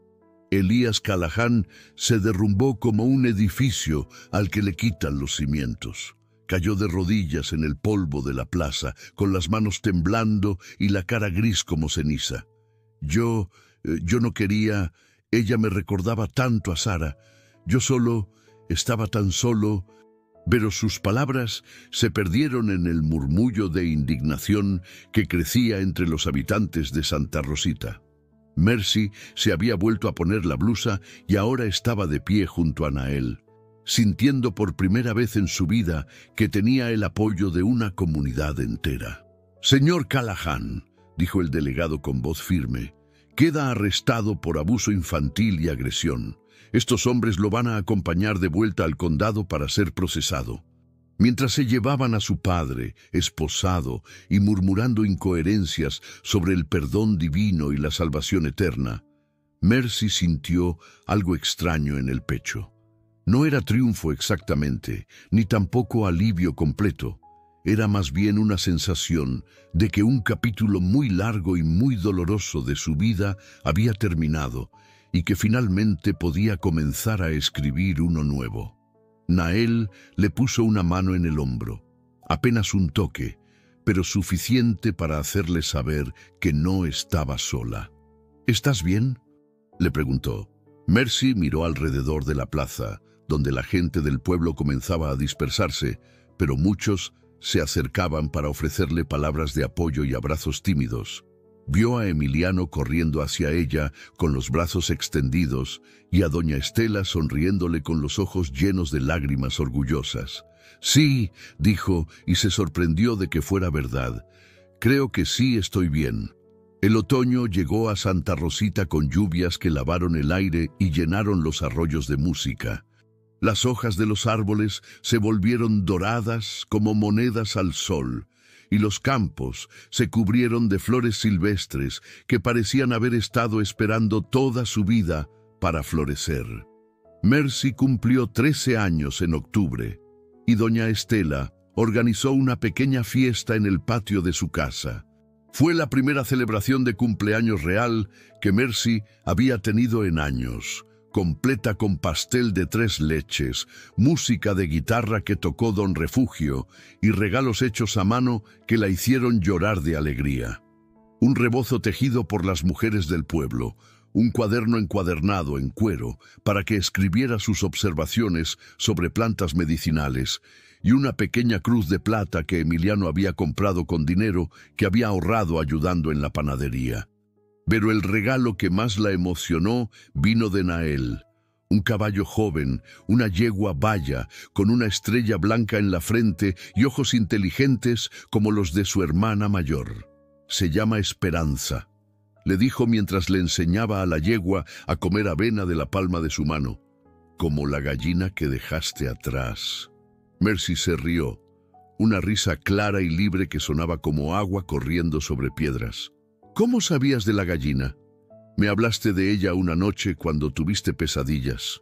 Elías Callahan se derrumbó como un edificio al que le quitan los cimientos. Cayó de rodillas en el polvo de la plaza, con las manos temblando y la cara gris como ceniza. Yo no quería. Ella me recordaba tanto a Sara. Yo estaba tan solo. Pero sus palabras se perdieron en el murmullo de indignación que crecía entre los habitantes de Santa Rosita. Mercy se había vuelto a poner la blusa y ahora estaba de pie junto a Nael, sintiendo por primera vez en su vida que tenía el apoyo de una comunidad entera. «Señor Callahan», dijo el delegado con voz firme. «Queda arrestado por abuso infantil y agresión. Estos hombres lo van a acompañar de vuelta al condado para ser procesado». Mientras se llevaban a su padre, esposado y murmurando incoherencias sobre el perdón divino y la salvación eterna, Mercy sintió algo extraño en el pecho. No era triunfo exactamente, ni tampoco alivio completo. Era más bien una sensación de que un capítulo muy largo y muy doloroso de su vida había terminado y que finalmente podía comenzar a escribir uno nuevo. Nael le puso una mano en el hombro, apenas un toque, pero suficiente para hacerle saber que no estaba sola. «¿Estás bien?», le preguntó. Mercy miró alrededor de la plaza, donde la gente del pueblo comenzaba a dispersarse, pero muchos se acercaban para ofrecerle palabras de apoyo y abrazos tímidos. Vio a Emiliano corriendo hacia ella con los brazos extendidos y a doña Estela sonriéndole con los ojos llenos de lágrimas orgullosas. «Sí», dijo, y se sorprendió de que fuera verdad. «Creo que sí estoy bien». El otoño llegó a Santa Rosita con lluvias que lavaron el aire y llenaron los arroyos de música. Las hojas de los árboles se volvieron doradas como monedas al sol, y los campos se cubrieron de flores silvestres que parecían haber estado esperando toda su vida para florecer. Mercy cumplió 13 años en octubre, y doña Estela organizó una pequeña fiesta en el patio de su casa. Fue la primera celebración de cumpleaños real que Mercy había tenido en años, completa con pastel de 3 leches, música de guitarra que tocó don Refugio y regalos hechos a mano que la hicieron llorar de alegría. Un rebozo tejido por las mujeres del pueblo, un cuaderno encuadernado en cuero para que escribiera sus observaciones sobre plantas medicinales y una pequeña cruz de plata que Emiliano había comprado con dinero que había ahorrado ayudando en la panadería. Pero el regalo que más la emocionó vino de Nael, un caballo joven, una yegua baya, con una estrella blanca en la frente y ojos inteligentes como los de su hermana mayor. «Se llama Esperanza», le dijo mientras le enseñaba a la yegua a comer avena de la palma de su mano. «Como la gallina que dejaste atrás». Mercy se rió, una risa clara y libre que sonaba como agua corriendo sobre piedras. «¿Cómo sabías de la gallina? Me hablaste de ella una noche cuando tuviste pesadillas.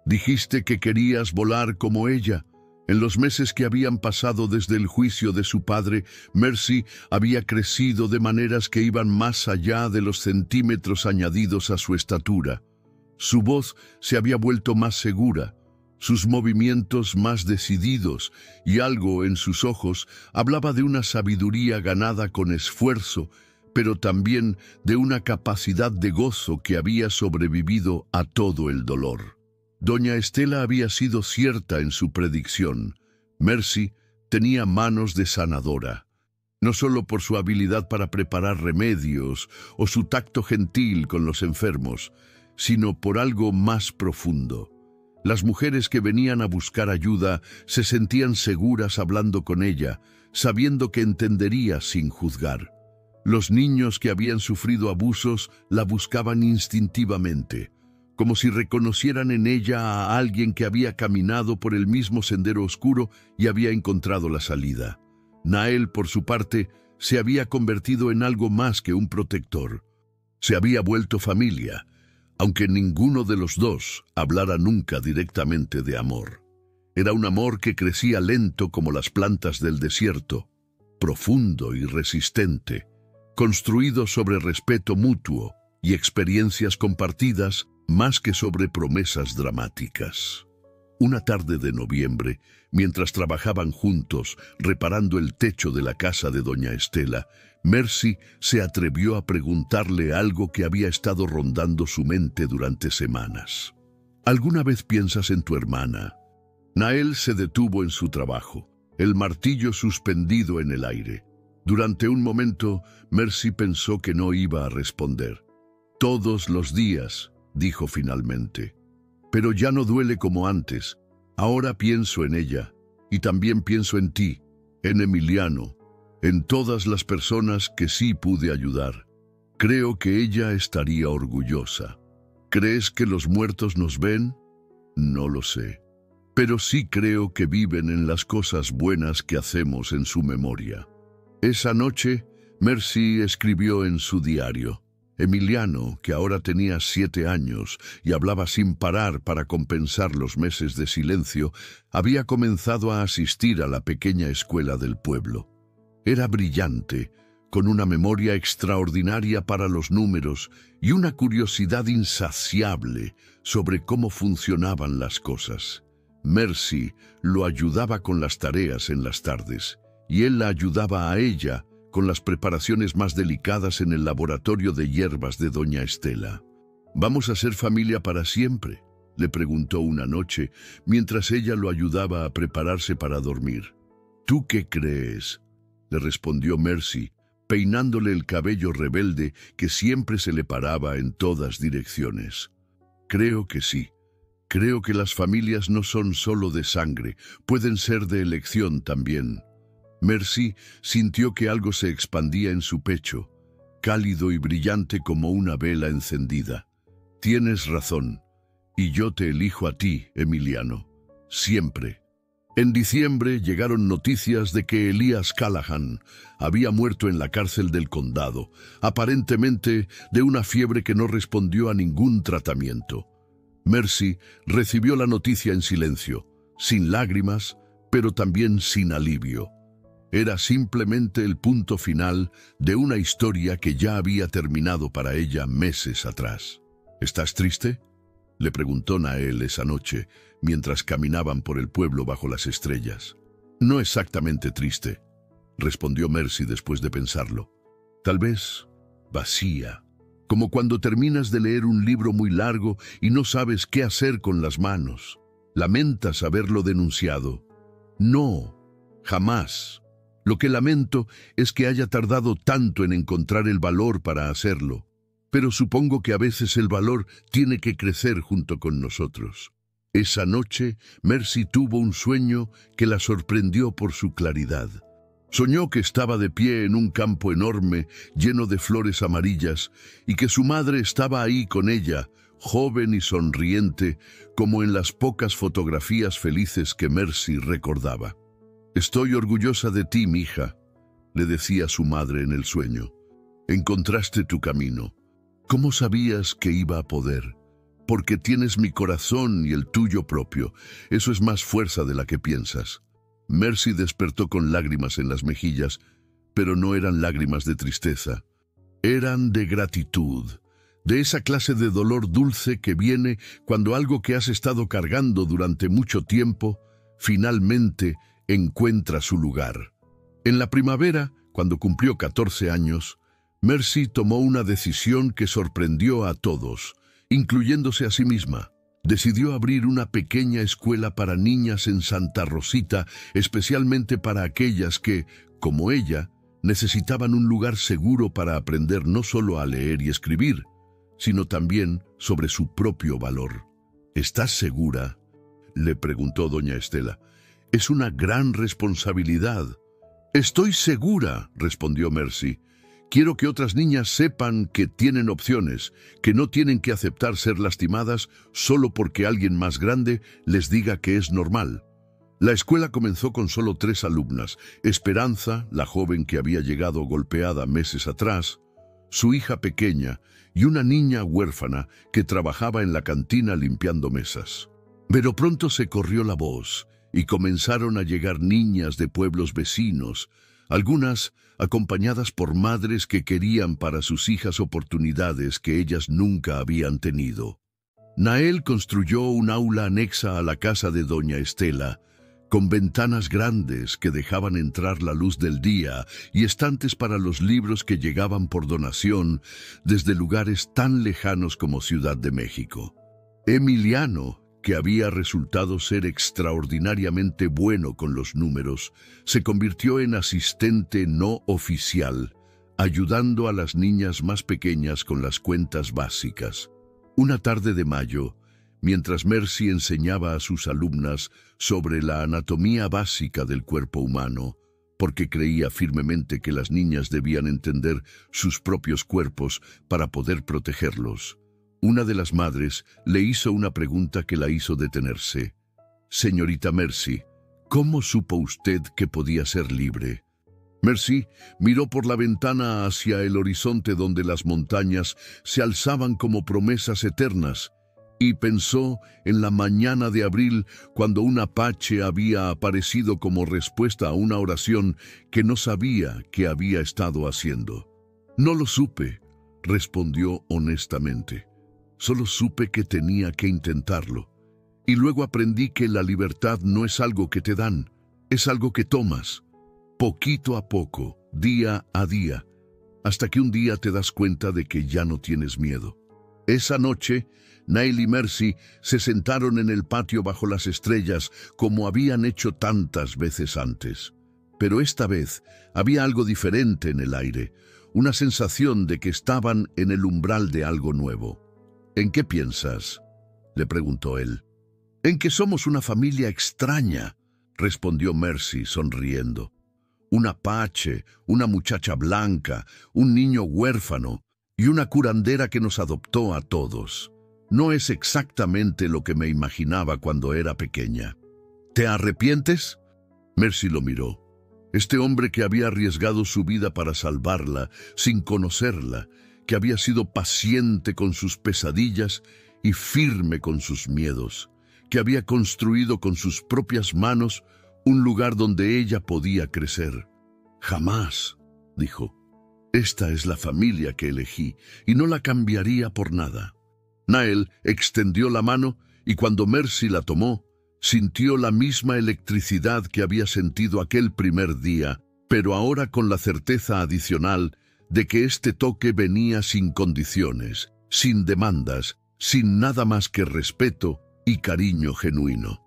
Dijiste que querías volar como ella». En los meses que habían pasado desde el juicio de su padre, Mercy había crecido de maneras que iban más allá de los centímetros añadidos a su estatura. Su voz se había vuelto más segura, sus movimientos más decididos, y algo en sus ojos hablaba de una sabiduría ganada con esfuerzo, pero también de una capacidad de gozo que había sobrevivido a todo el dolor. Doña Estela había sido cierta en su predicción. Mercy tenía manos de sanadora, no solo por su habilidad para preparar remedios o su tacto gentil con los enfermos, sino por algo más profundo. Las mujeres que venían a buscar ayuda se sentían seguras hablando con ella, sabiendo que entendería sin juzgar. Los niños que habían sufrido abusos la buscaban instintivamente, como si reconocieran en ella a alguien que había caminado por el mismo sendero oscuro y había encontrado la salida. Nael, por su parte, se había convertido en algo más que un protector. Se había vuelto familia, aunque ninguno de los dos hablara nunca directamente de amor. Era un amor que crecía lento como las plantas del desierto, profundo y resistente, construido sobre respeto mutuo y experiencias compartidas más que sobre promesas dramáticas. Una tarde de noviembre, mientras trabajaban juntos reparando el techo de la casa de doña Estela, Mercy se atrevió a preguntarle algo que había estado rondando su mente durante semanas. ¿Alguna vez piensas en tu hermana? Nael se detuvo en su trabajo, el martillo suspendido en el aire. Durante un momento, Mercy pensó que no iba a responder. «Todos los días», dijo finalmente. «Pero ya no duele como antes. Ahora pienso en ella, y también pienso en ti, en Emiliano, en todas las personas que sí pude ayudar. Creo que ella estaría orgullosa. ¿Crees que los muertos nos ven? No lo sé. Pero sí creo que viven en las cosas buenas que hacemos en su memoria. Esa noche, Mercy escribió en su diario. Emiliano, que ahora tenía 7 años y hablaba sin parar para compensar los meses de silencio, había comenzado a asistir a la pequeña escuela del pueblo. Era brillante, con una memoria extraordinaria para los números y una curiosidad insaciable sobre cómo funcionaban las cosas. Mercy lo ayudaba con las tareas en las tardes, y él la ayudaba a ella con las preparaciones más delicadas en el laboratorio de hierbas de doña Estela. ¿Vamos a ser familia para siempre?, le preguntó una noche, mientras ella lo ayudaba a prepararse para dormir. ¿Tú qué crees?, le respondió Mercy, peinándole el cabello rebelde que siempre se le paraba en todas direcciones. Creo que sí. Creo que las familias no son solo de sangre, pueden ser de elección también. Mercy sintió que algo se expandía en su pecho, cálido y brillante como una vela encendida. Tienes razón, y yo te elijo a ti, Emiliano, siempre. En diciembre llegaron noticias de que Elias Callahan había muerto en la cárcel del condado, aparentemente de una fiebre que no respondió a ningún tratamiento. Mercy recibió la noticia en silencio, sin lágrimas, pero también sin alivio. Era simplemente el punto final de una historia que ya había terminado para ella meses atrás. ¿Estás triste?, le preguntó Nael esa noche, mientras caminaban por el pueblo bajo las estrellas. No exactamente triste, respondió Mercy después de pensarlo. Tal vez vacía, como cuando terminas de leer un libro muy largo y no sabes qué hacer con las manos. Lamentas haberlo denunciado. No, jamás. Lo que lamento es que haya tardado tanto en encontrar el valor para hacerlo. Pero supongo que a veces el valor tiene que crecer junto con nosotros. Esa noche, Mercy tuvo un sueño que la sorprendió por su claridad. Soñó que estaba de pie en un campo enorme, lleno de flores amarillas, y que su madre estaba ahí con ella, joven y sonriente, como en las pocas fotografías felices que Mercy recordaba. «Estoy orgullosa de ti, mija», le decía su madre en el sueño. «Encontraste tu camino. ¿Cómo sabías que iba a poder? Porque tienes mi corazón y el tuyo propio. Eso es más fuerza de la que piensas». Mercy despertó con lágrimas en las mejillas, pero no eran lágrimas de tristeza. Eran de gratitud, de esa clase de dolor dulce que viene cuando algo que has estado cargando durante mucho tiempo, finalmente encuentra su lugar. En la primavera, cuando cumplió 14 años, Mercy tomó una decisión que sorprendió a todos, incluyéndose a sí misma. Decidió abrir una pequeña escuela para niñas en Santa Rosita, especialmente para aquellas que, como ella, necesitaban un lugar seguro para aprender no solo a leer y escribir, sino también sobre su propio valor. ¿Estás segura?, le preguntó doña Estela. «Es una gran responsabilidad». «Estoy segura», respondió Mercy. «Quiero que otras niñas sepan que tienen opciones, que no tienen que aceptar ser lastimadas solo porque alguien más grande les diga que es normal». La escuela comenzó con solo 3 alumnas: Esperanza, la joven que había llegado golpeada meses atrás, su hija pequeña y una niña huérfana que trabajaba en la cantina limpiando mesas. Pero pronto se corrió la voz y comenzaron a llegar niñas de pueblos vecinos, algunas acompañadas por madres que querían para sus hijas oportunidades que ellas nunca habían tenido. Nael construyó un aula anexa a la casa de doña Estela, con ventanas grandes que dejaban entrar la luz del día y estantes para los libros que llegaban por donación desde lugares tan lejanos como Ciudad de México. Emiliano, que había resultado ser extraordinariamente bueno con los números, se convirtió en asistente no oficial, ayudando a las niñas más pequeñas con las cuentas básicas. Una tarde de mayo, mientras Mercy enseñaba a sus alumnas sobre la anatomía básica del cuerpo humano, porque creía firmemente que las niñas debían entender sus propios cuerpos para poder protegerlos. Una de las madres le hizo una pregunta que la hizo detenerse. «Señorita Mercy, ¿cómo supo usted que podía ser libre?» Mercy miró por la ventana hacia el horizonte donde las montañas se alzaban como promesas eternas y pensó en la mañana de abril cuando un apache había aparecido como respuesta a una oración que no sabía qué había estado haciendo. «No lo supe», respondió honestamente. «Solo supe que tenía que intentarlo. Y luego aprendí que la libertad no es algo que te dan, es algo que tomas, poquito a poco, día a día, hasta que un día te das cuenta de que ya no tienes miedo». Esa noche, Nael y Mercy se sentaron en el patio bajo las estrellas como habían hecho tantas veces antes. Pero esta vez había algo diferente en el aire, una sensación de que estaban en el umbral de algo nuevo. «¿En qué piensas?», le preguntó él. «En que somos una familia extraña», respondió Mercy sonriendo. «Un apache, una muchacha blanca, un niño huérfano y una curandera que nos adoptó a todos. No es exactamente lo que me imaginaba cuando era pequeña». «¿Te arrepientes?». Mercy lo miró. Este hombre que había arriesgado su vida para salvarla, sin conocerla, que había sido paciente con sus pesadillas y firme con sus miedos, que había construido con sus propias manos un lugar donde ella podía crecer. «Jamás», dijo. «Esta es la familia que elegí y no la cambiaría por nada». Nael extendió la mano y cuando Mercy la tomó, sintió la misma electricidad que había sentido aquel primer día, pero ahora con la certeza adicional de que este toque venía sin condiciones, sin demandas, sin nada más que respeto y cariño genuino.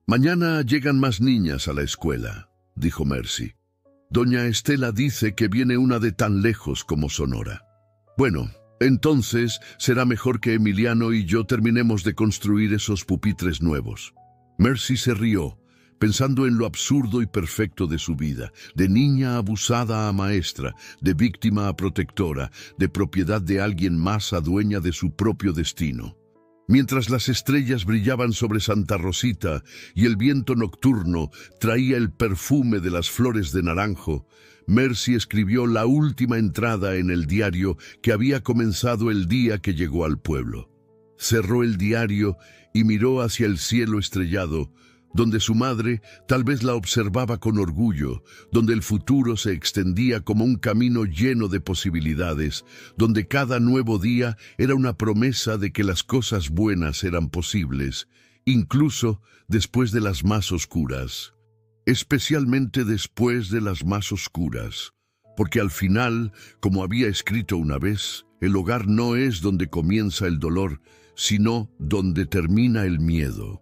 «Mañana llegan más niñas a la escuela», dijo Mercy. «Doña Estela dice que viene una de tan lejos como Sonora. Bueno, entonces será mejor que Emiliano y yo terminemos de construir esos pupitres nuevos». Mercy se rió, pensando en lo absurdo y perfecto de su vida, de niña abusada a maestra, de víctima a protectora, de propiedad de alguien más a dueña de su propio destino. Mientras las estrellas brillaban sobre Santa Rosita y el viento nocturno traía el perfume de las flores de naranjo, Mercy escribió la última entrada en el diario que había comenzado el día que llegó al pueblo. Cerró el diario y miró hacia el cielo estrellado, donde su madre tal vez la observaba con orgullo, donde el futuro se extendía como un camino lleno de posibilidades, donde cada nuevo día era una promesa de que las cosas buenas eran posibles, incluso después de las más oscuras. Especialmente después de las más oscuras, porque al final, como había escrito una vez, el hogar no es donde comienza el dolor, sino donde termina el miedo.